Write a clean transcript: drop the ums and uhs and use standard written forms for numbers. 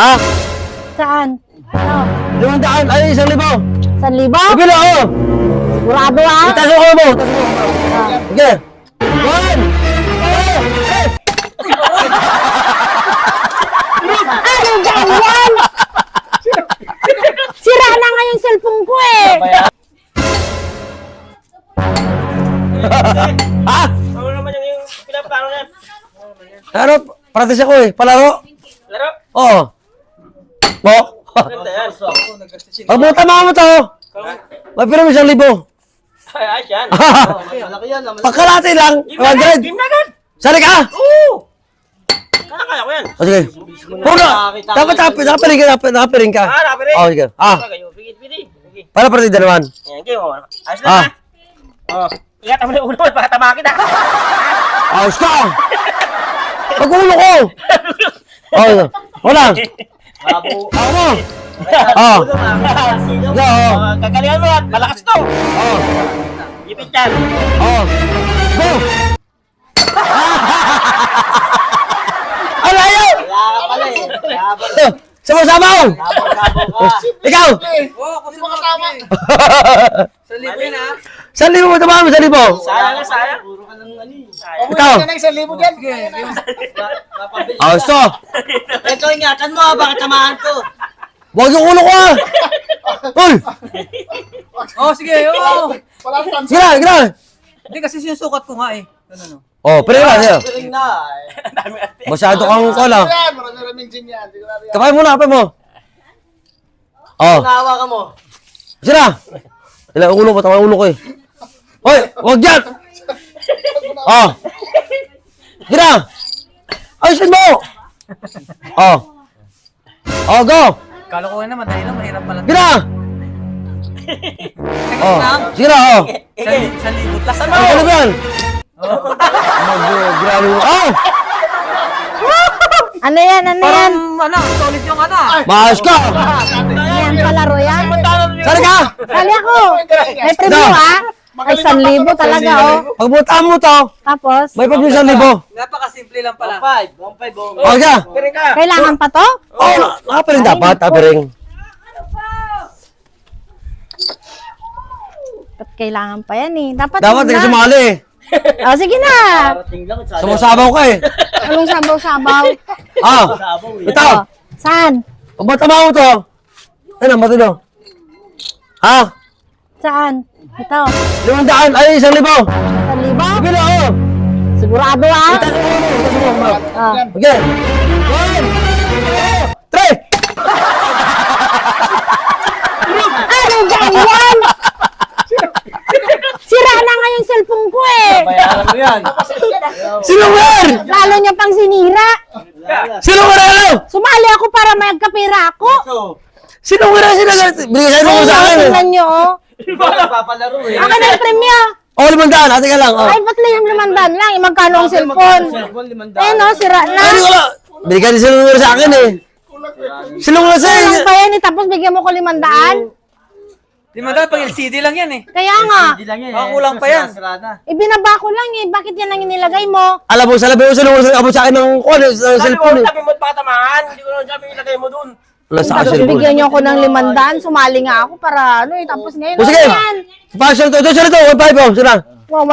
Ah, Saan? Ano? 500. Ay, 1,000. 1,000? Sige lang, oh. Sigurado ah? Itaas mo mo. Sige. 1. Ano ba yan? Sira na nga yung cellphone ko eh. Ha? Ano naman yung pinaplano na? Ano? Practice ako eh. Palaro. Laro? Oo. Mo? Ganda yan. Pagbuta mo to. May pira mo 1,000. Ay, ayos yan. Malaki yan. Pagkalati lang. Game na agad! Game na agad! Sali ka! Oo! Kaya ko yan. O sige. Puro. Dapat nakapiring ka. Ah, napi rin. O sige. Kayo, pigit-pigit. Sige. Para partida naman. Yan, game mo. Ayos lang ha. Oh. Ingat mo na yung ulo mo, baka tama kita. Ayos ka! Pag-ulo ko! O, wala. Babo. Ako! Oo. Go. Kagalingan mo at malakas to. Oo. Ipit yan. Oo. Go! Ang layo! Wala ka pala eh. Yabang. Sabaw-sabaw! Sabog ka. Ikaw! Oo, kung sino tama. Sa libo yan ha. 1,000 mo tumama, 1,000. Sayang na sayang. Puro ka ng ano eh. Ikaw! Sige. Mapabili. Ayos to! Ito, ingatan mo ha. Baka tamahan ko. Huwag yung ulo ko ah! Uy! Oh, sige. Oo. Sige na, sige na! Hindi kasi sinusukat ko nga eh. Ano? Oh, pero na, sige. Piling na. Dami ate. Masyado kang kola. Marami-raming gin yan. Kapay muna, kapay mo. Oh, Nawa ka mo. sige na. Ilang ulo ko, tama yung ulo ko eh. Hoy, huwag yan! Oh. Sige na! Ayusin mo! Oh. Oh, go! Kalokohan na, madali lang. Mahirap pala. Sige na! Oh, sige na, oh. 1,000 Lasan mo. Ano ba yan? Grabe mo. Oh! Ano yan? Ano yan? Parang, ano, solid yung ano. Maayos ka! Yan, palaro yan? Sali ka! Sali ako! May preview ah? Ay, 1,000 talaga oh. Pagbutaan mo to, Tapos, may pag 1,000. Napakasimple lang pala. 1.5. 1.5. Oh, sige. Piring ka. kailangan pa to? Oh, nakapiring dapat, nakapiring. Ba't kailangan pa yan eh? Dapat Dapat hindi ka sumali eh. Oh, sige na. Parating lang. Sana. Sumusabaw ka eh. Anong sabaw-sabaw? Ah, Sabaw eh. ito. Oh, saan? Pagbutaan mo to. Ano, matino? Ha? Saan? Ito. 500. Ay, 1,000. 1,000? Sige na, oh. Sigurado ah? Oh. Okay. 1, 2, 3. Ano ba yan? Sira na nga yung cellphone ko eh. Bayaran mo yan. Sinungar! Lalo niya pang sinira. Sinungar ano? Sumali ako para may kapira ako. Ito. Sinungar ang sinagal. Binigay mo sa akin eh. Tingnan nyo oh. Hindi ba nagpapalaro eh. Akin na yung premyo. Oh, 500. Ate ka lang. Oh. Ay, ba't lang yung 500 lang? Eh, magkano ang cellphone? Eh no, sira na. Ay, wala. Binigay ni sinungar sa akin eh. Sinungar sa Kulang pa yan eh, tapos bigyan mo ko 500? Di madali, pag LCD lang yan eh. Kaya nga, Hindi lang yan. Baka kulang pa yan. ibinaba ko lang eh. Bakit yan ang inilagay mo? Alam mo, salabi mo sinungar sa akin ng Sabi mo, cellphone eh. sabi mo baka tamahan. Hindi ko naman sabi ilagay mo dun. Wala sa Tapos akin cellphone. bigyan niyo ako ng 500, sumali nga ako para ano eh. Tapos ngayon, O sige. ano yan? Passion to. Ito, sila to. 1,500. Oh, sila. Wow,